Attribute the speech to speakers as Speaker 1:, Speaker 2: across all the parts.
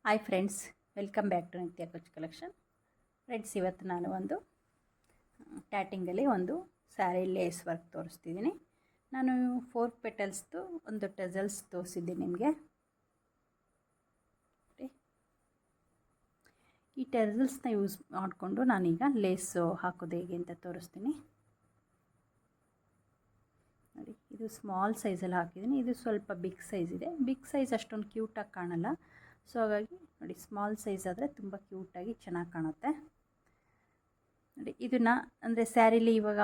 Speaker 1: Hi friends, welcome back to Nitya ಕುಚ್ collection. Friends, ಇವತ್ತು ನಾನು ಒಂದು ಟ್ಯಾಟಿಂಗಲ್ಲಿ ಒಂದು ಸ್ಯಾರಿ ಲೇಸ್ ವರ್ಕ್ ತೋರಿಸ್ತಿದ್ದೀನಿ. ನಾನು 4 ಪೆಟಲ್ಸ್ದು ಒಂದು ಟೆಸಲ್ಸ್ ತೋರಿಸಿದ್ದೀನಿ ನಿಮಗೆ. ಈ ಟೆಸಲ್ಸ್ನ ಯೂಸ್ ಮಾಡಿಕೊಂಡು ನಾನೀಗ ಲೇಸು ಹಾಕೋದು ಹೇಗೆ ಅಂತ ತೋರಿಸ್ತೀನಿ. ನೋಡಿ, ಇದು ಸ್ಮಾಲ್ ಸೈಜಲ್ಲಿ ಹಾಕಿದ್ದೀನಿ. ಇದು ಸ್ವಲ್ಪ ಬಿಗ್ ಸೈಜ್ ಇದೆ. ಬಿಗ್ ಸೈಜ್ ಅಷ್ಟೊಂದು ಕ್ಯೂಟಾಗಿ ಕಾಣಲ್ಲ. ಸೊ ಹಾಗಾಗಿ ನೋಡಿ, ಸ್ಮಾಲ್ ಸೈಜ್ ಆದರೆ ತುಂಬ ಕ್ಯೂಟಾಗಿ ಚೆನ್ನಾಗಿ ಕಾಣುತ್ತೆ. ನೋಡಿ, ಇದನ್ನು ಅಂದರೆ ಸ್ಯಾರಿಲಿ ಇವಾಗ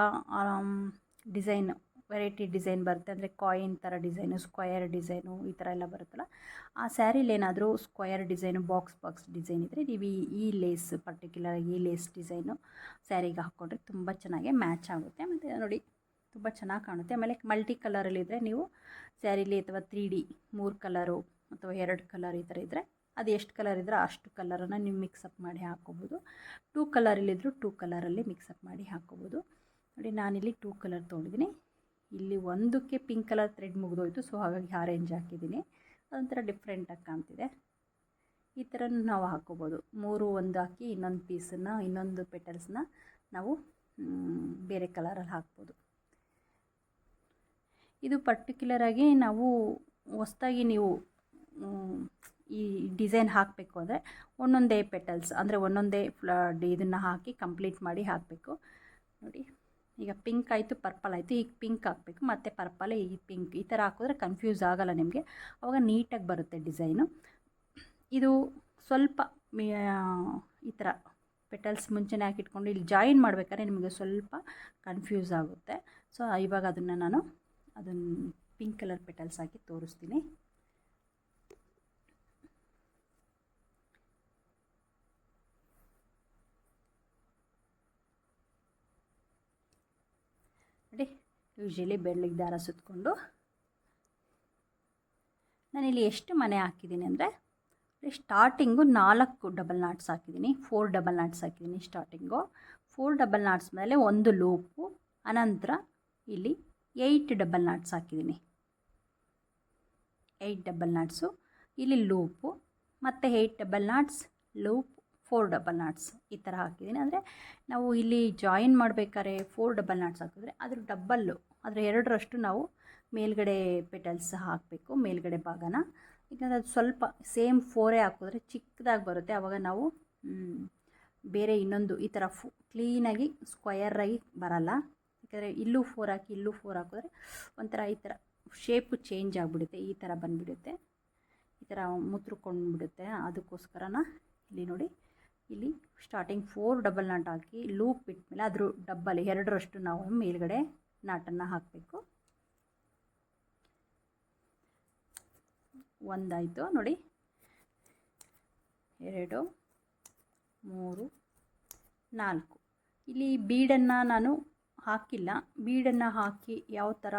Speaker 1: ಡಿಸೈನು ವೆರೈಟಿ ಡಿಸೈನ್ ಬರುತ್ತೆ. ಅಂದರೆ ಕಾಯಿನ್ ಥರ ಡಿಸೈನು, ಸ್ಕ್ವಯರ್ ಡಿಸೈನು ಈ ಥರ ಎಲ್ಲ ಬರುತ್ತಲ್ಲ. ಆ ಸ್ಯಾರಿಲಿ ಏನಾದರೂ ಸ್ಕ್ವಯರ್ ಡಿಸೈನು, ಬಾಕ್ಸ್ ಡಿಸೈನ್ ಇದ್ದರೆ ನೀವು ಈ ಲೇಸ್ ಪರ್ಟಿಕ್ಯುಲರಾಗಿ ಈ ಲೇಸ್ ಡಿಸೈನು ಸ್ಯಾರಿಗೆ ಹಾಕ್ಕೊಂಡ್ರೆ ತುಂಬ ಚೆನ್ನಾಗಿ ಮ್ಯಾಚ್ ಆಗುತ್ತೆ. ಮತ್ತು ನೋಡಿ, ತುಂಬ ಚೆನ್ನಾಗಿ ಕಾಣುತ್ತೆ. ಆಮೇಲೆ ಮಲ್ಟಿ ಕಲರಲ್ಲಿದ್ದರೆ ನೀವು ಸ್ಯಾರಿಲಿ ಅಥವಾ 3D 3 ಕಲರು ಅಥವಾ 2 ಕಲರ್ ಈ ಥರ ಇದ್ದರೆ ಅದು ಎಷ್ಟು ಕಲರ್ ಇದ್ದರೆ ಅಷ್ಟು ಕಲರನ್ನು ನೀವು ಮಿಕ್ಸಪ್ ಮಾಡಿ ಹಾಕ್ಕೋಬೋದು. 2 ಕಲರಲ್ಲಿದ್ದರೂ 2 ಕಲರಲ್ಲಿ ಮಿಕ್ಸಪ್ ಮಾಡಿ ಹಾಕ್ಕೋಬೋದು. ನೋಡಿ, ನಾನಿಲ್ಲಿ 2 ಕಲರ್ ತೊಗೊಂಡಿದ್ದೀನಿ. ಇಲ್ಲಿ ಒಂದಕ್ಕೆ ಪಿಂಕ್ ಕಲರ್ ಥ್ರೆಡ್ ಮುಗಿದೋಯ್ತು. ಸೊ ಹಾಗಾಗಿ ಆರೆಂಜ್ ಹಾಕಿದ್ದೀನಿ. ಅದೊಂಥರ ಡಿಫ್ರೆಂಟಾಗಿ ಕಾಣ್ತಿದೆ. ಈ ಥರ ನಾವು ಹಾಕ್ಕೋಬೋದು. 3 ಒಂದು ಹಾಕಿ ಇನ್ನೊಂದು ಪೀಸನ್ನು, ಇನ್ನೊಂದು ಪೆಟಲ್ಸ್ನ ನಾವು ಬೇರೆ ಕಲರಲ್ಲಿ ಹಾಕ್ಬೋದು. ಇದು ಪರ್ಟಿಕ್ಯುಲರಾಗಿ ನಾವು ಹೊಸ್ದಾಗಿ ನೀವು ಈ ಡಿಸೈನ್ ಹಾಕಬೇಕು ಅಂದರೆ ಒಂದೊಂದೇ ಪೆಟಲ್ಸ್ ಅಂದರೆ ಒಂದೊಂದೇ ಇದನ್ನು ಹಾಕಿ ಕಂಪ್ಲೀಟ್ ಮಾಡಿ ಹಾಕಬೇಕು. ನೋಡಿ, ಈಗ ಪಿಂಕ್ ಆಯಿತು, ಪರ್ಪಲ್ ಆಯಿತು, ಈಗ ಪಿಂಕ್ ಹಾಕಬೇಕು, ಮತ್ತು ಪರ್ಪಲ್, ಈಗ ಪಿಂಕ್, ಈ ಥರ ಹಾಕಿದ್ರೆ ಕನ್ಫ್ಯೂಸ್ ಆಗೋಲ್ಲ ನಿಮಗೆ. ಆವಾಗ ನೀಟಾಗಿ ಬರುತ್ತೆ ಡಿಸೈನು. ಇದು ಸ್ವಲ್ಪ ಈ ಥರ ಪೆಟಲ್ಸ್ ಮುಂಚೆನೇ ಹಾಕಿಟ್ಕೊಂಡು ಇಲ್ಲಿ ಜಾಯಿನ್ ಮಾಡಬೇಕಾದ್ರೆ ನಿಮಗೆ ಸ್ವಲ್ಪ ಕನ್ಫ್ಯೂಸ್ ಆಗುತ್ತೆ. ಸೊ ಇವಾಗ ಅದನ್ನು ಪಿಂಕ್ ಕಲರ್ ಪೆಟಲ್ಸ್ ಹಾಕಿ ತೋರಿಸ್ತೀನಿ. ನೋಡಿ, ಯೂಶ್ವಲಿ ಬೆಳ್ಳಿಗೆ ದಾರ ಸುತ್ತಕೊಂಡು ನಾನಿಲ್ಲಿ ಎಷ್ಟು ಮನೆ ಹಾಕಿದ್ದೀನಿ ಅಂದರೆ ಸ್ಟಾರ್ಟಿಂಗು 4 ಡಬಲ್ ನಾಟ್ಸ್ ಹಾಕಿದ್ದೀನಿ, 4 ಡಬಲ್ ನಾಟ್ಸ್ ಹಾಕಿದ್ದೀನಿ ಸ್ಟಾರ್ಟಿಂಗು. 4 ಡಬಲ್ ನಾಟ್ಸ್ ಮೇಲೆ ಒಂದು ಲೂಪು, ಅನಂತರ ಇಲ್ಲಿ 8 ಡಬಲ್ ನಾಟ್ಸ್ ಹಾಕಿದ್ದೀನಿ. 8 ಡಬಲ್ ನಾಟ್ಸು, ಇಲ್ಲಿ ಲೂಪು, ಮತ್ತು 8 double knots, loop, 4 double knots ಈ ಥರ ಹಾಕಿದ್ದೀನಿ. ಅಂದರೆ ನಾವು ಇಲ್ಲಿ ಜಾಯಿನ್ ಮಾಡಬೇಕಾದ್ರೆ 4 ಡಬಲ್ ನಾಟ್ಸ್ ಹಾಕಿದ್ರೆ ಅದ್ರ ಡಬ್ಬಲ್ಲು, ಅದರ 2ರಷ್ಟು ನಾವು ಮೇಲ್ಗಡೆ ಪೆಟಲ್ಸ್ ಹಾಕಬೇಕು, ಮೇಲ್ಗಡೆ ಭಾಗನ. ಯಾಕಂದರೆ ಅದು ಸ್ವಲ್ಪ ಸೇಮ್ 4 ಹಾಕಿದ್ರೆ ಚಿಕ್ಕದಾಗಿ ಬರುತ್ತೆ. ಆವಾಗ ನಾವು ಬೇರೆ ಇನ್ನೊಂದು ಈ ಥರ ಕ್ಲೀನಾಗಿ ಸ್ಕ್ವಯರಾಗಿ ಬರಲ್ಲ. ಯಾಕಂದರೆ ಇಲ್ಲೂ 4 ಹಾಕಿ ಇಲ್ಲೂ 4 ಹಾಕಿದ್ರೆ ಒಂಥರ ಈ ಥರ ಶೇಪು ಚೇಂಜ್ ಆಗಿಬಿಡುತ್ತೆ, ಈ ಥರ ಬಂದುಬಿಡುತ್ತೆ, ಈ ಥರ ಮುತ್ರುಕೊಂಡ್ಬಿಡುತ್ತೆ. ಅದಕ್ಕೋಸ್ಕರನ ಇಲ್ಲಿ ನೋಡಿ, ಇಲ್ಲಿ ಸ್ಟಾರ್ಟಿಂಗ್ 4 ಡಬಲ್ ನಾಟ್ ಹಾಕಿ ಲೂಪ್ ಬಿಟ್ಮೇಲೆ ಅದ್ರ ಡಬ್ಬಲ್ 2ರಷ್ಟು ನಾವು ಮೇಲ್ಗಡೆ ನಾಟನ್ನು ಹಾಕಬೇಕು. ಒಂದಾಯಿತು ನೋಡಿ, 2, 3, 4. ಇಲ್ಲಿ ಬೀಡನ್ನು ನಾನು ಹಾಕಿಲ್ಲ. ಬೀಡನ್ನು ಹಾಕಿ ಯಾವ ಥರ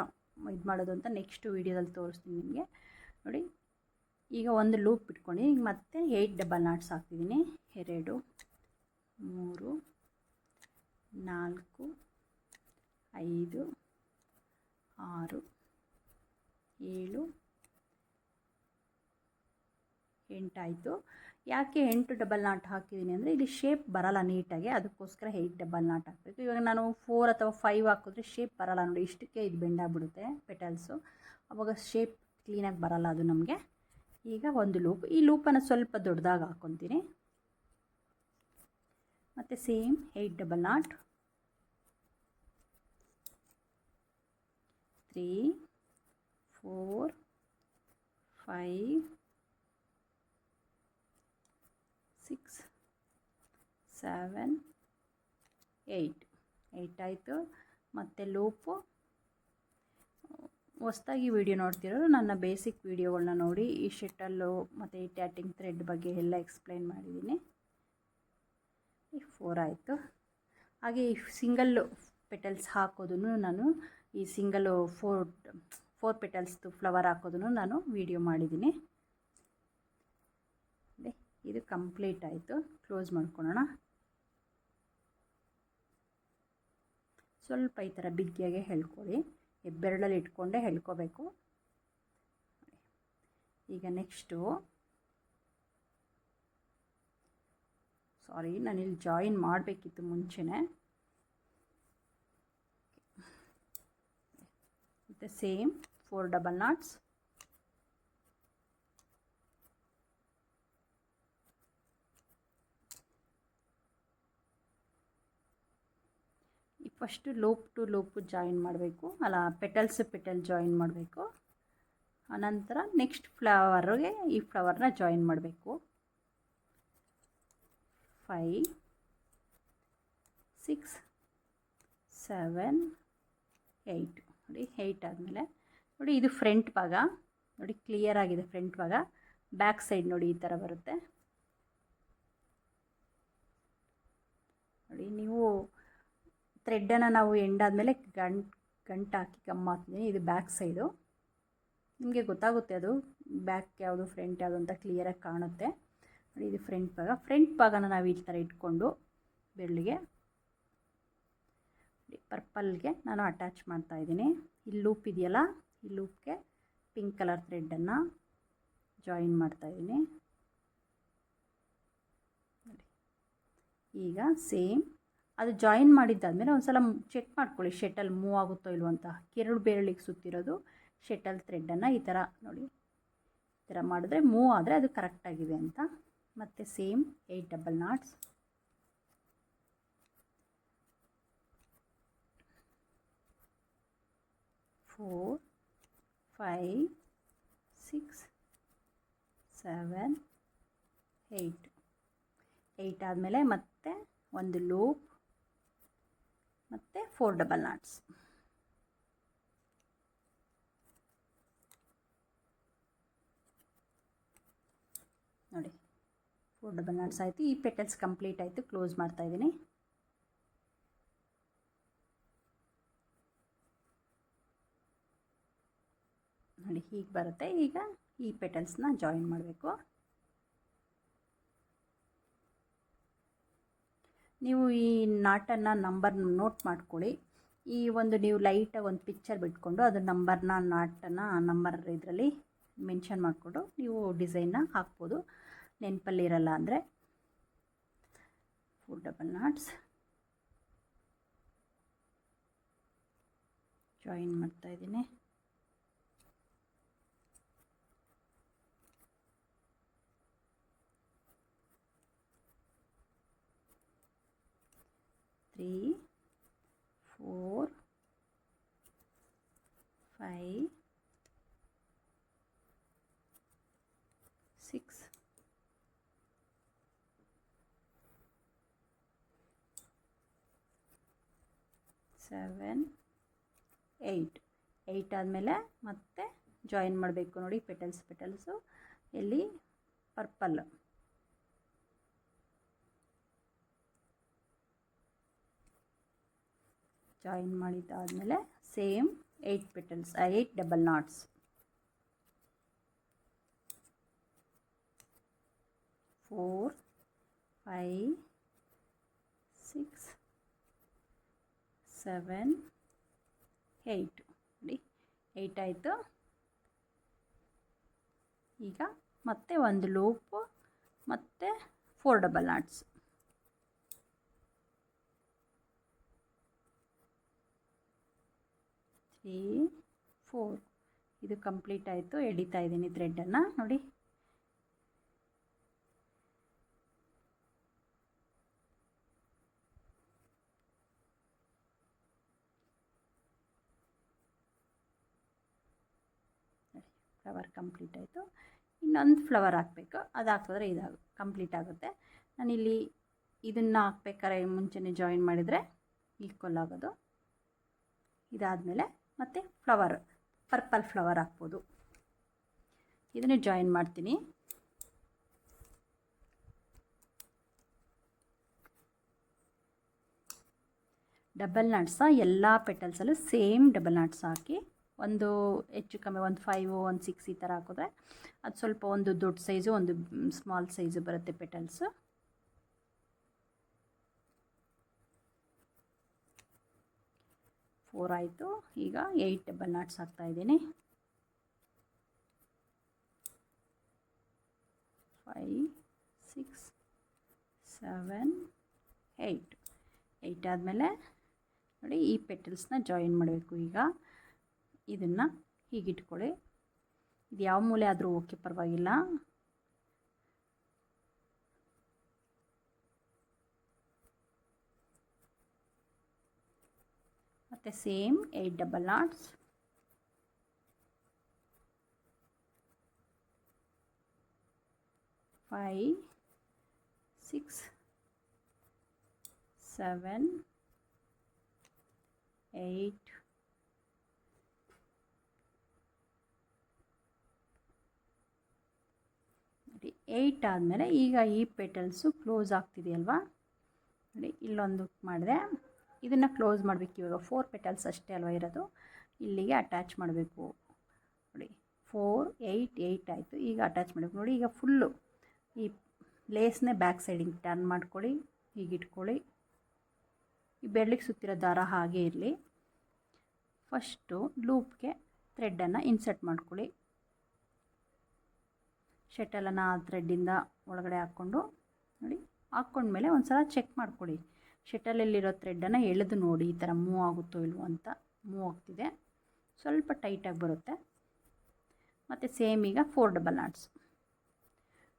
Speaker 1: ಇದು ಮಾಡೋದು ಅಂತ ನೆಕ್ಸ್ಟ್ ವೀಡಿಯೋದಲ್ಲಿ ತೋರಿಸ್ತೀನಿ ನಿಮಗೆ. ನೋಡಿ, ಈಗ ಒಂದು ಲೂಪ್ ಇಟ್ಕೊಂಡು ಈಗ ಮತ್ತೆ 8 ಡಬಲ್ ನಾಟ್ಸ್ ಹಾಕ್ತಿದ್ದೀನಿ. 2, 3, 4, 5, 6, 7, 8 ಆಯಿತು. ಯಾಕೆ 8 ಡಬಲ್ ನಾಟ್ ಹಾಕಿದ್ದೀನಿ ಅಂದರೆ ಇಲ್ಲಿ ಶೇಪ್ ಬರಲ್ಲ ನೀಟಾಗಿ, ಅದಕ್ಕೋಸ್ಕರ 8 ಡಬಲ್ ನಾಟ್ ಹಾಕಬೇಕು. ಇವಾಗ ನಾನು 4 ಅಥವಾ 5 ಹಾಕಿದ್ರೆ ಶೇಪ್ ಬರಲ್ಲ ನೋಡಿ, ಇಷ್ಟಕ್ಕೆ ಇದು ಬೆಂಡಾಗ್ಬಿಡುತ್ತೆ ಪೆಟಲ್ಸು. ಆವಾಗ ಶೇಪ್ ಕ್ಲೀನಾಗಿ ಬರಲ್ಲ ಅದು ನಮಗೆ. ಈಗ ಒಂದು ಲೂಪ್, ಈ ಲೂಪನ್ನು ಸ್ವಲ್ಪ ದೊಡ್ಡದಾಗಿ ಹಾಕ್ಕೊತೀನಿ. ಮತ್ತು ಸೇಮ್ 8 ಡಬಲ್ ನಾಟ್, 3, 4, 5, 6, 7, 8 ಆಯಿತು. ಮತ್ತು ಲೂಪು. ಹೊಸ್ದಾಗಿ ವಿಡಿಯೋ ನೋಡ್ತಿರೋರು ನನ್ನ ಬೇಸಿಕ್ ವಿಡಿಯೋಗಳನ್ನ ನೋಡಿ. ಈ ಶೆಟ್ಟಲ್ಲು ಮತ್ತು ಈ ಟ್ಯಾಟಿಂಗ್ ಥ್ರೆಡ್ ಬಗ್ಗೆ ಎಲ್ಲ ಎಕ್ಸ್ಪ್ಲೈನ್ ಮಾಡಿದ್ದೀನಿ. ಈ 4 ಆಯಿತು. ಹಾಗೆ ಈ ಸಿಂಗಲ್ಲು ಪೆಟಲ್ಸ್ ಹಾಕೋದನ್ನು ನಾನು ಈ ಸಿಂಗಲ್ಲು 4 ಪೆಟಲ್ಸ್ದು ಫ್ಲವರ್ ಹಾಕೋದನ್ನು ನಾನು ವಿಡಿಯೋ ಮಾಡಿದ್ದೀನಿ. ಇದು ಕಂಪ್ಲೀಟ್ ಆಯಿತು. ಕ್ಲೋಸ್ ಮಾಡ್ಕೊಳ್ಳೋಣ. ಸ್ವಲ್ಪ ಈ ಥರ ಬಿಗ್ಗಿಯಾಗೆ ಹೇಳ್ಕೊಳ್ಳಿ, ಹೆಬ್ಬೆರಳಲ್ಲಿ ಇಟ್ಕೊಂಡೇ ಹೇಳ್ಕೋಬೇಕು. ಈಗ ನೆಕ್ಸ್ಟು ಸಾರಿ, ನಾನಿಲ್ಲಿ ಜಾಯಿನ್ ಮಾಡಬೇಕಿತ್ತು ಮುಂಚೆನೇ. ಮತ್ತು same 4 double knots. First loop to loop join ಮಾಡಬೇಕು, ಅಲ್ಲ ಪೆಟಲ್ಸ್ ಜಾಯಿನ್ ಮಾಡಬೇಕು. ಆನಂತರ ನೆಕ್ಸ್ಟ್ ಫ್ಲವರ್ಗೆ ಈ ಫ್ಲವರ್ನ ಜಾಯಿನ್ ಮಾಡಬೇಕು. 5 6 7 8 ನೋಡಿ. 8 ಆದಮೇಲೆ ನೋಡಿ, ಇದು ಫ್ರಂಟ್ ಭಾಗ ನೋಡಿ, ಕ್ಲಿಯರ್ ಆಗಿದೆ ಫ್ರಂಟ್ ಭಾಗ. ಬ್ಯಾಕ್ ಸೈಡ್ ನೋಡಿ ಈ ಥರ ಬರುತ್ತೆ ನೋಡಿ. ನೀವು ಥ್ರೆಡ್ಡನ್ನು ನಾವು ಎಂಡಾದಮೇಲೆ ಗಂಟು ಹಾಕಿ ಗಮ್ ಹಾಕ್ತೀನಿ. ಇದು ಬ್ಯಾಕ್ ಸೈಡು, ನಿಮಗೆ ಗೊತ್ತಾಗುತ್ತೆ ಅದು ಬ್ಯಾಕ್ ಯಾವುದು ಫ್ರಂಟ್ ಯಾವುದು ಅಂತ ಕ್ಲಿಯರಾಗಿ ಕಾಣುತ್ತೆ ನೋಡಿ. ಇದು ಫ್ರಂಟ್ ಭಾಗನ ನಾವು ಈ ಥರ ಇಟ್ಕೊಂಡು ಬೆರಳಿಗೆ ಪರ್ಪಲ್ಗೆ ನಾನು ಅಟ್ಯಾಚ್ ಮಾಡ್ತಾಯಿದ್ದೀನಿ. ಈ ಲೂಪ್ ಇದೆಯಲ್ಲ, ಈ ಲೂಪ್ಗೆ ಪಿಂಕ್ ಕಲರ್ ಥ್ರೆಡ್ಡನ್ನು ಜಾಯಿನ್ ಮಾಡ್ತಾಯಿದ್ದೀನಿ ನೋಡಿ. ಈಗ ಸೇಮ್ ಅದು ಜಾಯಿನ್ ಮಾಡಿದ್ದಾದಮೇಲೆ ಒಂದು ಸಲ ಚೆಕ್ ಮಾಡ್ಕೊಳ್ಳಿ ಶಟಲ್ ಮೂವ್ ಆಗುತ್ತೋ ಇಲ್ವೋ ಅಂತ. 2 ಬೆರಳಿಗೆ ಸುತ್ತಿರೋದು ಶಟಲ್ ಥ್ರೆಡ್ಡನ್ನು ಈ ಥರ ನೋಡಿ, ಈ ಥರ ಮಾಡಿದ್ರೆ ಮೂವ್ ಆದರೆ ಅದು ಕರೆಕ್ಟಾಗಿದೆ ಅಂತ. ಮತ್ತು ಸೇಮ್ 8 ಡಬಲ್ ನಾಟ್ಸ್. ಫೋರ್ 5 6 7 8 ಆದಮೇಲೆ ಮತ್ತೆ ಒಂದು ಲೂಪ್ ಮತ್ತು 4 ಡಬಲ್ ನಾಟ್ಸ್. ನೋಡಿ 4 ಡಬಲ್ ನಾಟ್ಸ್ ಆಯಿತು. ಈ ಪೆಟಲ್ಸ್ ಕಂಪ್ಲೀಟ್ ಆಯಿತು. ಕ್ಲೋಸ್ ಮಾಡ್ತಾಯಿದ್ದೀನಿ. ನೋಡಿ ಹೀಗೆ ಬರುತ್ತೆ. ಈಗ ಈ ಪೆಟಲ್ಸ್ನ ಜಾಯಿನ್ ಮಾಡಬೇಕು. ನೀವು ಈ ನಾಟನ್ನು ನಂಬರ್ ನೋಟ್ ಮಾಡ್ಕೊಳ್ಳಿ. ಈ ಒಂದು ನೀವು ಲೈಟಾಗಿ ಒಂದು ಪಿಕ್ಚರ್ ಬಿಟ್ಕೊಂಡು ಅದು ನಂಬರ್ನ ನಾಟನ್ನು ನಂಬರ್ ಇದರಲ್ಲಿ ಮೆನ್ಷನ್ ಮಾಡಿಕೊಂಡು ನೀವು ಡಿಸೈನ್ನ ಹಾಕ್ಬೋದು, ನೆನಪಲ್ಲಿರಲ್ಲ ಅಂದರೆ. 4 ಡಬಲ್ ನಾಟ್ಸ್ ಜಾಯಿನ್ ಮಾಡ್ತಾಯಿದ್ದೀನಿ. Three 4 5 6 7 8 ಆದಮೇಲೆ ಮತ್ತೆ ಜಾಯಿನ್ ಮಾಡಬೇಕು ನೋಡಿ. ಪೆಟಲ್ಸು ಎಲ್ಲಿ ಪರ್ಪಲ್ ಜಾಯಿನ್ ಮಾಡಿದ್ದಾದಮೇಲೆ ಸೇಮ್ 8 ಪೆಟಲ್ಸ್ 8 ಡಬಲ್ ನಾಟ್ಸ್. 4 5 6 7 8 ನೋಡಿ 8 ಆಯಿತು. ಈಗ ಮತ್ತೆ ಒಂದು ಲೂಪು ಮತ್ತು 4 ಡಬಲ್ ನಾಟ್ಸ್. 3 4 ಇದು ಕಂಪ್ಲೀಟ್ ಆಯಿತು. ಎಳಿತಾ ಇದ್ದೀನಿ ಥ್ರೆಡ್ಡನ್ನು ನೋಡಿ. ಫ್ಲವರ್ ಕಂಪ್ಲೀಟ್ ಆಯಿತು. ಇನ್ನೊಂದು ಫ್ಲವರ್ ಹಾಕಬೇಕು, ಅದು ಹಾಕಿದ್ರೆ ಕಂಪ್ಲೀಟ್ ಆಗುತ್ತೆ. ನಾನಿಲ್ಲಿ ಇದನ್ನು ಹಾಕ್ಬೇಕಾದ್ರೆ ಮುಂಚೆನೇ ಜಾಯಿನ್ ಮಾಡಿದರೆ ಈಕ್ವಲ್ ಆಗೋದು. ಇದಾದಮೇಲೆ ಮತ್ತು ಫ್ಲವರ್ ಪರ್ಪಲ್ ಫ್ಲವರ್ ಹಾಕ್ಬೋದು. ಇದನ್ನು ಜಾಯಿನ್ ಮಾಡ್ತೀನಿ. ಡಬಲ್ ನಟ್ಸ ಎಲ್ಲ ಪೆಟಲ್ಸಲ್ಲೂ ಸೇಮ್ ಡಬಲ್ ನಟ್ಸ್ ಹಾಕಿ, ಒಂದು ಹೆಚ್ಚು ಕಮ್ಮಿ ಒಂದು 5 ಒಂದು 6 ಈ ಥರ ಹಾಕಿದ್ರೆ ಅದು ಸ್ವಲ್ಪ ಒಂದು ದೊಡ್ಡ ಸೈಜು ಒಂದು ಸ್ಮಾಲ್ ಸೈಜು ಬರುತ್ತೆ ಪೆಟಲ್ಸು. ಫೋರ್ ಆಯಿತು. ಈಗ 8 ಡಬಲ್ ನಾಟ್ಸ್ ಹಾಕ್ತಾಯಿದ್ದೀನಿ. 5 6 7 8 8 ಆದಮೇಲೆ ನೋಡಿ ಈ ಪೆಟಲ್ಸ್ನ ಜಾಯಿನ್ ಮಾಡಬೇಕು. ಈಗ ಇದನ್ನು ಹೀಗಿಟ್ಕೊಳ್ಳಿ. ಇದು ಯಾವ ಮೂಲೆ ಆದರೂ ಓಕೆ, ಪರವಾಗಿಲ್ಲ. ಮತ್ತು ಸೇಮ್ 8 ಡಬಲ್ ನಾಟ್ಸ್. ಫೈವ್ 6 7 8 8 ಆದಮೇಲೆ ಈಗ ಈ ಪೆಟಲ್ಸು ಕ್ಲೋಸ್ ಆಗ್ತಿದೆಯಲ್ವಾ, ನೋಡಿ ಇಲ್ಲೊಂದು ಮಾಡಿದೆ. ಇದನ್ನು ಕ್ಲೋಸ್ ಮಾಡಬೇಕು. ಇವಾಗ 4 ಪೆಟಲ್ಸ್ ಅಷ್ಟೇ ಅಲ್ವಾ ಇರೋದು, ಇಲ್ಲಿಗೆ ಅಟ್ಯಾಚ್ ಮಾಡಬೇಕು. ನೋಡಿ 4 8 8 ಆಯಿತು. ಈಗ ಅಟ್ಯಾಚ್ ಮಾಡಬೇಕು. ನೋಡಿ ಈಗ ಫುಲ್ಲು ಈ ಲೇಸ್ನೇ ಬ್ಯಾಕ್ ಸೈಡಿಗೆ ಟರ್ನ್ ಮಾಡ್ಕೊಳ್ಳಿ, ಹೀಗಿಟ್ಕೊಳ್ಳಿ. ಈ ಬೆರಳಿಗೆ ಸುತ್ತಿರೋ ದಾರ ಹಾಗೆ ಇರಲಿ. ಫಸ್ಟು ಲೂಪ್ಗೆ ಥ್ರೆಡ್ಡನ್ನು ಇನ್ಸರ್ಟ್ ಮಾಡ್ಕೊಳ್ಳಿ. ಶಟಲನ್ನು ಆ ಥ್ರೆಡ್ಡಿಂದ ಒಳಗಡೆ ಹಾಕ್ಕೊಂಡು ನೋಡಿ, ಹಾಕ್ಕೊಂಡ್ಮೇಲೆ ಒಂದು ಸಲ ಚೆಕ್ ಮಾಡ್ಕೊಳ್ಳಿ. ಶಟಲಲ್ಲಿರೋ ಥ್ರೆಡ್ಡನ್ನು ಎಳೆದು ನೋಡಿ, ಈ ಥರ ಮೂವ್ ಆಗುತ್ತೋ ಇಲ್ವೋ ಅಂತ. ಮೂವ್ ಆಗ್ತಿದೆ, ಸ್ವಲ್ಪ ಟೈಟಾಗಿ ಬರುತ್ತೆ. ಮತ್ತು ಸೇಮ್ ಈಗ 4 ಡಬಲ್ ನಾಟ್ಸ್.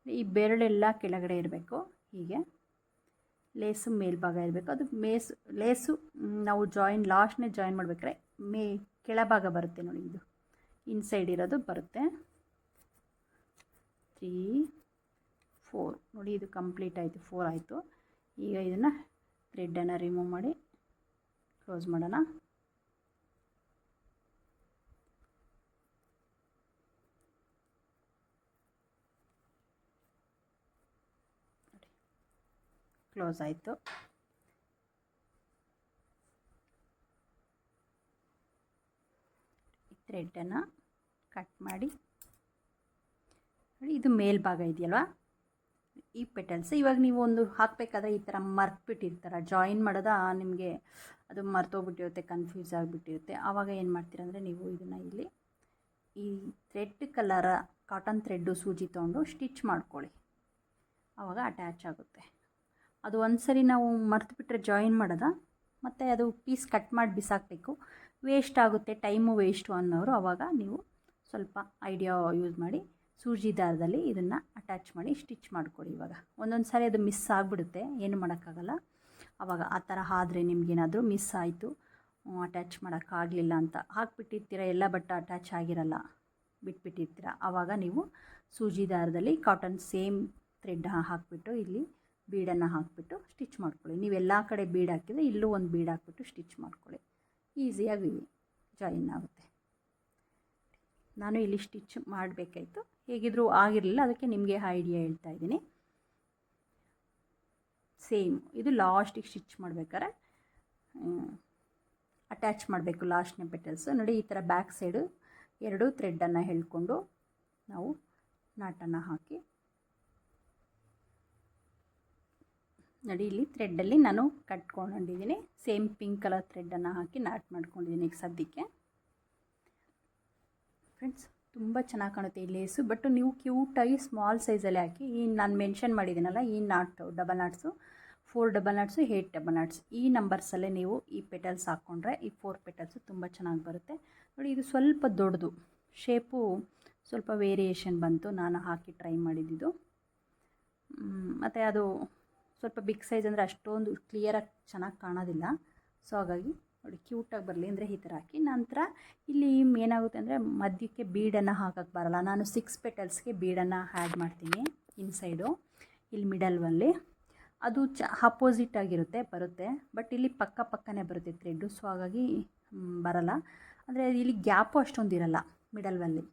Speaker 1: ಈ ಬೆರಳೆಲ್ಲ ಕೆಳಗಡೆ ಇರಬೇಕು. ಹೀಗೆ ಲೇಸು ಮೇಲ್ಭಾಗ ಇರಬೇಕು. ಅದು ಲೇಸು ನಾವು ಲಾಸ್ಟ್ನೇ ಜಾಯಿನ್ ಮಾಡಬೇಕಾದ್ರೆ ಕೆಳಭಾಗ ಬರುತ್ತೆ ನೋಡಿ, ಇದು ಇನ್ಸೈಡ್ ಇರೋದು ಬರುತ್ತೆ. 3 4 ನೋಡಿ, ಇದು ಕಂಪ್ಲೀಟ್ ಆಯಿತು. 4 ಆಯಿತು. ಈಗ ಇದನ್ನು ಥ್ರೆಡ್ಡನ್ನು ರಿಮೂವ್ ಮಾಡಿ ಕ್ಲೋಸ್ ಮಾಡೋಣ. ಕ್ಲೋಸ್ ಆಯಿತು. ಥ್ರೆಡ್ಡನ್ನು ಕಟ್ ಮಾಡಿ ನೋಡಿ, ಇದು ಮೇಲ್ಭಾಗ ಇದೆಯಲ್ವಾ ಈ ಪೆಟಲ್ಸ್. ಇವಾಗ ನೀವು ಒಂದು ಹಾಕಬೇಕಾದ್ರೆ ಈ ಥರ ಮರ್ತ್ಬಿಟ್ಟಿರ್ತಾರೆ, ಜಾಯಿನ್ ಮಾಡೋದ ನಿಮಗೆ ಅದು ಮರ್ತೋಗ್ಬಿಟ್ಟಿರುತ್ತೆ, ಕನ್ಫ್ಯೂಸ್ ಆಗಿಬಿಟ್ಟಿರುತ್ತೆ. ಆವಾಗ ಏನು ಮಾಡ್ತೀರಂದರೆ ನೀವು ಇದನ್ನು ಇಲ್ಲಿ ಈ ಥ್ರೆಡ್ ಕಲರ ಕಾಟನ್ ಥ್ರೆಡ್ಡು ಸೂಜಿ ತೊಗೊಂಡು ಸ್ಟಿಚ್ ಮಾಡ್ಕೊಳ್ಳಿ. ಆವಾಗ ಅಟ್ಯಾಚ್ ಆಗುತ್ತೆ. ಅದು ಒಂದು ಸರಿ ನಾವು ಮರ್ತುಬಿಟ್ರೆ ಜಾಯಿನ್ ಮಾಡೋದ, ಮತ್ತು ಅದು ಪೀಸ್ ಕಟ್ ಮಾಡಿ ಬಿಸಾಕಬೇಕು, ವೇಸ್ಟ್ ಆಗುತ್ತೆ, ಟೈಮು ವೇಸ್ಟು ಅನ್ನೋರು ಆವಾಗ ನೀವು ಸ್ವಲ್ಪ ಐಡಿಯಾ ಯೂಸ್ ಮಾಡಿ ಸೂಜಿ ದಾರದಲ್ಲಿ ಇದನ್ನು ಅಟ್ಯಾಚ್ ಮಾಡಿ ಸ್ಟಿಚ್ ಮಾಡ್ಕೊಳ್ಳಿ. ಇವಾಗ ಒಂದೊಂದು ಸಾರಿ ಅದು ಮಿಸ್ ಆಗಿಬಿಡುತ್ತೆ, ಏನು ಮಾಡೋಕ್ಕಾಗಲ್ಲ. ಆವಾಗ ಆ ಥರ ಆದ್ರೆ ನಿಮಗೇನಾದರೂ ಮಿಸ್ ಆಯಿತು, ಅಟ್ಯಾಚ್ ಮಾಡೋಕ್ಕಾಗಲಿಲ್ಲ ಅಂತ ಹಾಕ್ಬಿಟ್ಟಿರ್ತೀರ, ಎಲ್ಲ ಬಟ್ಟೆ ಅಟ್ಯಾಚ್ ಆಗಿರಲ್ಲ, ಬಿಟ್ಬಿಟ್ಟಿರ್ತೀರ. ಆವಾಗ ನೀವು ಸೂಜಿ ದಾರದಲ್ಲಿ ಕಾಟನ್ ಸೇಮ್ ಥ್ರೆಡ್ ಹಾಕಿಬಿಟ್ಟು ಇಲ್ಲಿ ಬೀಡನ್ನು ಹಾಕಿಬಿಟ್ಟು ಸ್ಟಿಚ್ ಮಾಡ್ಕೊಳ್ಳಿ. ನೀವು ಎಲ್ಲ ಕಡೆ ಬೀಡ್ ಹಾಕಿದರೆ ಇಲ್ಲೂ ಒಂದು ಬೀಡ್ ಹಾಕ್ಬಿಟ್ಟು ಸ್ಟಿಚ್ ಮಾಡ್ಕೊಳ್ಳಿ. ಈಸಿಯಾಗಿ ಜಾಯಿನ್ ಆಗುತ್ತೆ. ನಾನು ಇಲ್ಲಿ ಸ್ಟಿಚ್ ಮಾಡಬೇಕಾಯಿತು, ಹೇಗಿದ್ರೂ ಆಗಿರಲಿಲ್ಲ, ಅದಕ್ಕೆ ನಿಮಗೆ ಐಡಿಯಾ ಹೇಳ್ತಾ ಇದ್ದೀನಿ. ಸೇಮ್ ಇದು ಲಾಸ್ಟಿಗೆ ಸ್ಟಿಚ್ ಮಾಡಬೇಕಾದ್ರೆ ಅಟ್ಯಾಚ್ ಮಾಡಬೇಕು ಲಾಸ್ಟ್ನೇ ಪೆಟಲ್ಸ್. ನೋಡಿ ಈ ಥರ ಬ್ಯಾಕ್ ಸೈಡು 2 ಥ್ರೆಡ್ಡನ್ನು ಎಳ್ಕೊಂಡು ನಾವು ನಾಟನ್ನು ಹಾಕಿ ನೋಡಿ, ಇಲ್ಲಿ ಥ್ರೆಡ್ಡಲ್ಲಿ ನಾನು ಕಟ್ಕೊಂಡಿದ್ದೀನಿ. ಸೇಮ್ ಪಿಂಕ್ ಕಲರ್ ಥ್ರೆಡ್ಡನ್ನು ಹಾಕಿ ನಾಟ್ ಮಾಡ್ಕೊಂಡಿದ್ದೀನಿ ಈಗ ಸದ್ಯಕ್ಕೆ. ಫ್ರೆಂಡ್ಸ್ ತುಂಬ ಚೆನ್ನಾಗಿ ಕಾಣುತ್ತೆ ಈ ಲೇಸು. ಬಟ್ ನೀವು ಕ್ಯೂಟಾಗಿ ಸ್ಮಾಲ್ ಸೈಜಲ್ಲಿ ಹಾಕಿ, ಈ ನಾನು ಮೆನ್ಷನ್ ಮಾಡಿದ್ದೀನಲ್ಲ ಈ double nuts 4 double nuts 8 double knots ಈ ನಂಬರ್ಸಲ್ಲೇ ನೀವು ಈ ಪೆಟಲ್ಸ್ ಹಾಕ್ಕೊಂಡ್ರೆ ಈ 4 ಪೆಟಲ್ಸು ತುಂಬ ಚೆನ್ನಾಗಿ ಬರುತ್ತೆ. ನೋಡಿ ಇದು ಸ್ವಲ್ಪ ದೊಡ್ಡದು, ಶೇಪು ಸ್ವಲ್ಪ ವೇರಿಯೇಷನ್ ಬಂತು, ನಾನು ಹಾಕಿ ಟ್ರೈ ಮಾಡಿದ್ದು. ಮತ್ತು ಅದು ಸ್ವಲ್ಪ ಬಿಗ್ ಸೈಜ್ ಅಂದರೆ ಅಷ್ಟೊಂದು ಕ್ಲಿಯರಾಗಿ ಚೆನ್ನಾಗಿ ಕಾಣೋದಿಲ್ಲ. ಸೊ ಹಾಗಾಗಿ ನೋಡಿ ಕ್ಯೂಟಾಗಿ ಬರಲಿ ಅಂದರೆ ಈ ಥರ ಹಾಕಿ. ನಂತರ ಇಲ್ಲಿ ಏನಾಗುತ್ತೆ ಅಂದರೆ ಮಧ್ಯಕ್ಕೆ ಬೀಡನ್ನು ಹಾಕೋಕ್ಕೆ ಬರಲ್ಲ, ನಾನು 6 ಪೆಟಲ್ಸ್ಗೆ ಬೀಡನ್ನು ಆ್ಯಡ್ ಮಾಡ್ತೀನಿ ಇನ್ಸೈಡು, ಇಲ್ಲಿ ಮಿಡಲ್ವಲ್ಲಿ. ಅದು ಅಪೋಸಿಟ್ ಆಗಿರುತ್ತೆ ಬರುತ್ತೆ, ಬಟ್ ಇಲ್ಲಿ ಪಕ್ಕನೇ ಬರುತ್ತೆ ಥ್ರೆಡ್ಡು. ಸೊ ಹಾಗಾಗಿ ಬರಲ್ಲ, ಅಂದರೆ ಇಲ್ಲಿ ಗ್ಯಾಪು ಅಷ್ಟೊಂದು ಇರಲ್ಲ ಮಿಡಲ್ವಲ್ಲಿ.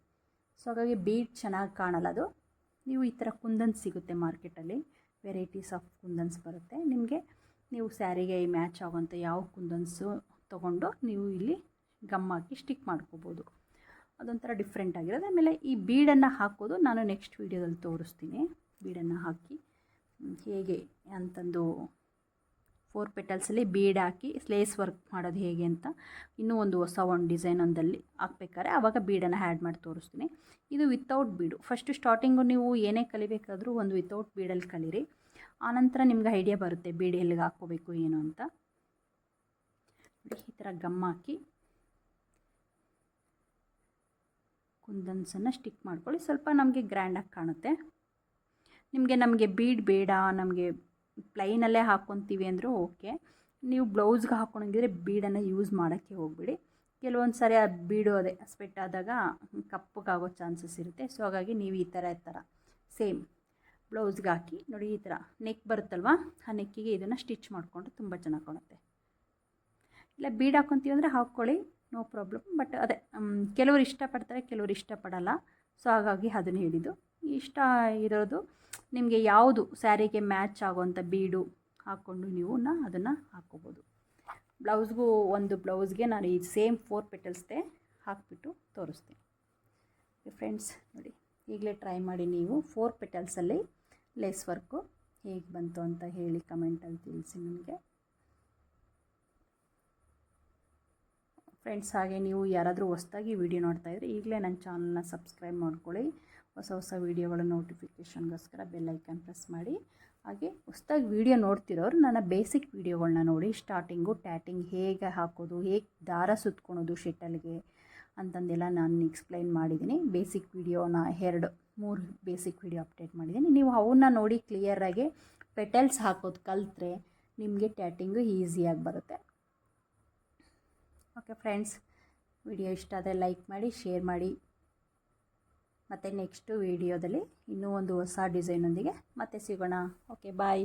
Speaker 1: ಸೊ ಹಾಗಾಗಿ ಬೀಡ್ ಚೆನ್ನಾಗಿ ಕಾಣಲ್ಲ ಅದು. ನೀವು ಈ ಥರ ಕುಂದನ್ಸ್ ಸಿಗುತ್ತೆ ಮಾರ್ಕೆಟಲ್ಲಿ, ವೆರೈಟೀಸ್ ಆಫ್ ಕುಂದನ್ಸ್ ಬರುತ್ತೆ ನಿಮಗೆ. ನೀವು ಸ್ಯಾರಿಗೆ ಮ್ಯಾಚ್ ಆಗೋಂಥ ಯಾವ ಕುಂದನ್ಸು ತೊಗೊಂಡು ನೀವು ಇಲ್ಲಿ ಗಮ್ ಹಾಕಿ ಸ್ಟಿಕ್ ಮಾಡ್ಕೋಬೋದು, ಅದೊಂಥರ ಡಿಫ್ರೆಂಟ್ ಆಗಿರೋದು. ಆಮೇಲೆ ಈ ಬೀಡನ್ನು ಹಾಕೋದು ನಾನು ನೆಕ್ಸ್ಟ್ ವೀಡಿಯೋದಲ್ಲಿ ತೋರಿಸ್ತೀನಿ, ಬೀಡನ್ನು ಹಾಕಿ ಹೇಗೆ ಅಂತಂದು 4 ಪೆಟಲ್ಸಲ್ಲಿ ಬೀಡ್ ಹಾಕಿ ಲೇಸ್ ವರ್ಕ್ ಮಾಡೋದು ಹೇಗೆ ಅಂತ ಇನ್ನೂ ಒಂದು ಹೊಸ ಡಿಸೈನ್ ಒಂದಲ್ಲಿ ಹಾಕ್ಬೇಕಾದ್ರೆ ಆವಾಗ ಬೀಡನ್ನು ಆ್ಯಡ್ ಮಾಡಿ ತೋರಿಸ್ತೀನಿ. ಇದು ವಿತೌಟ್ ಬೀಡು. ಫಸ್ಟು ಸ್ಟಾರ್ಟಿಂಗು ನೀವು ಏನೇ ಕಲಿಬೇಕಾದರೂ ಒಂದು ವಿತೌಟ್ ಬೀಡಲ್ಲಿ ಕಲೀರಿ, ಆನಂತರ ನಿಮ್ಗೆ ಐಡಿಯಾ ಬರುತ್ತೆ ಬೀಡ್ ಎಲ್ಲಿಗೆ ಹಾಕ್ಕೋಬೇಕು ಏನು ಅಂತ. ಈ ಥರ ಗಮ್ ಹಾಕಿ ಕುಂದನ್ಸನ್ನು ಸ್ಟಿಕ್ ಮಾಡ್ಕೊಳ್ಳಿ. ಸ್ವಲ್ಪ ನಮಗೆ ಗ್ರ್ಯಾಂಡಾಗಿ ಕಾಣುತ್ತೆ. ನಮಗೆ ಬೀಡ್ ಬೇಡ, ನಮಗೆ ಪ್ಲೈನಲ್ಲೇ ಹಾಕ್ಕೊತೀವಿ ಅಂದರೂ ಓಕೆ. ನೀವು ಬ್ಲೌಸ್ಗೆ ಹಾಕ್ಕೊಳಂಗಿದ್ರೆ ಬೀಡನ್ನು ಯೂಸ್ ಮಾಡೋಕ್ಕೆ ಹೋಗ್ಬಿಡಿ. ಕೆಲವೊಂದು ಸಾರಿ ಆ ಬೀಡು ಅದೇ ಸ್ವೆಟ್ ಆದಾಗ ಕಪ್ಪಗಾಗೋ ಚಾನ್ಸಸ್ ಇರುತ್ತೆ. ಸೊ ಹಾಗಾಗಿ ನೀವು ಈ ಥರ ಸೇಮ್ ಬ್ಲೌಸ್ಗೆ ಹಾಕಿ ನೋಡಿ, ಈ ಥರ ನೆಕ್ ಬರುತ್ತಲ್ವ, ಆ ನೆಕ್ಕಿಗೆ ಇದನ್ನು ಸ್ಟಿಚ್ ಮಾಡಿಕೊಂಡ್ರೆ ತುಂಬ ಚೆನ್ನಾಗಿ ಕಾಣುತ್ತೆ. ಇಲ್ಲ ಬೀಡ್ ಹಾಕ್ಕೊತೀವಿ ಅಂದರೆ ಹಾಕ್ಕೊಳ್ಳಿ, ನೋ ಪ್ರಾಬ್ಲಮ್. ಬಟ್ ಅದೇ ಕೆಲವರು ಇಷ್ಟಪಡ್ತಾರೆ, ಕೆಲವರು ಇಷ್ಟಪಡಲ್ಲ. ಸೊ ಹಾಗಾಗಿ ಅದನ್ನು ಹೇಳಿದ್ದು. ಇಷ್ಟ ಇರೋದು ನಿಮಗೆ ಯಾವುದು ಸ್ಯಾರಿಗೆ ಮ್ಯಾಚ್ ಆಗೋವಂಥ ಬೀಡು ಹಾಕ್ಕೊಂಡು ನೀವು ಅದನ್ನು ಹಾಕ್ಕೋಬೋದು. ಬ್ಲೌಸ್ಗೂ ಒಂದು ಬ್ಲೌಸ್ಗೆ ನಾನು ಈ ಸೇಮ್ 4 ಪೆಟಲ್ಸ್ದೆ ಹಾಕಿಬಿಟ್ಟು ತೋರಿಸ್ತೀನಿ. ಫ್ರೆಂಡ್ಸ್ ನೋಡಿ, ಈಗಲೇ ಟ್ರೈ ಮಾಡಿ ನೀವು 4 ಪೆಟಲ್ಸಲ್ಲಿ ಲೇಸ್ ವರ್ಕು ಹೇಗೆ ಬಂತು ಅಂತ ಹೇಳಿ ಕಮೆಂಟಲ್ಲಿ ತಿಳಿಸಿ ನನಗೆ. ಫ್ರೆಂಡ್ಸ್ ಹಾಗೆ ನೀವು ಯಾರಾದರೂ ಹೊಸದಾಗಿ ವೀಡಿಯೋ ನೋಡ್ತಾಯಿದ್ರೆ ಈಗಲೇ ನನ್ನ ಚಾನಲ್ನ ಸಬ್ಸ್ಕ್ರೈಬ್ ಮಾಡ್ಕೊಳ್ಳಿ. ಹೊಸ ವೀಡಿಯೋಗಳ ನೋಟಿಫಿಕೇಷನ್ಗೋಸ್ಕರ ಬೆಲ್ ಐಕಾನ್ ಪ್ರೆಸ್ ಮಾಡಿ. ಹಾಗೆ ಹೊಸದಾಗಿ ವೀಡಿಯೋ ನೋಡ್ತಿರೋರು ನನ್ನ ಬೇಸಿಕ್ ವೀಡಿಯೋಗಳನ್ನ ನೋಡಿ. ಸ್ಟಾರ್ಟಿಂಗು ಟ್ಯಾಟಿಂಗ್ ಹೇಗೆ ಹಾಕೋದು, ಹೇಗೆ ದಾರ ಸುತ್ಕೊಳೋದು ಶೆಟಲ್ಗೆ ಅಂತಂದೆಲ್ಲ ನಾನು ಎಕ್ಸ್ಪ್ಲೈನ್ ಮಾಡಿದ್ದೀನಿ. ಬೇಸಿಕ್ ವೀಡಿಯೋನ 2-3 ಬೇಸಿಕ್ ವೀಡಿಯೋ ಅಪ್ಡೇಟ್ ಮಾಡಿದ್ದೀನಿ. ನೀವು ಅವನ್ನ ನೋಡಿ ಕ್ಲಿಯರಾಗಿ ಪೆಟಲ್ಸ್ ಹಾಕೋದು ಕಲಿತ್ರೆ ನಿಮಗೆ ಟ್ಯಾಟಿಂಗು ಈಸಿಯಾಗಿ ಬರುತ್ತೆ. ಓಕೆ ಫ್ರೆಂಡ್ಸ್, ವಿಡಿಯೋ ಇಷ್ಟ ಆದರೆ ಲೈಕ್ ಮಾಡಿ, ಶೇರ್ ಮಾಡಿ. ಮತ್ತು ನೆಕ್ಸ್ಟು ವೀಡಿಯೋದಲ್ಲಿ ಇನ್ನೂ ಒಂದು ಹೊಸ ಡಿಸೈನೊಂದಿಗೆ ಮತ್ತೆ ಸಿಗೋಣ. ಓಕೆ ಬಾಯ್.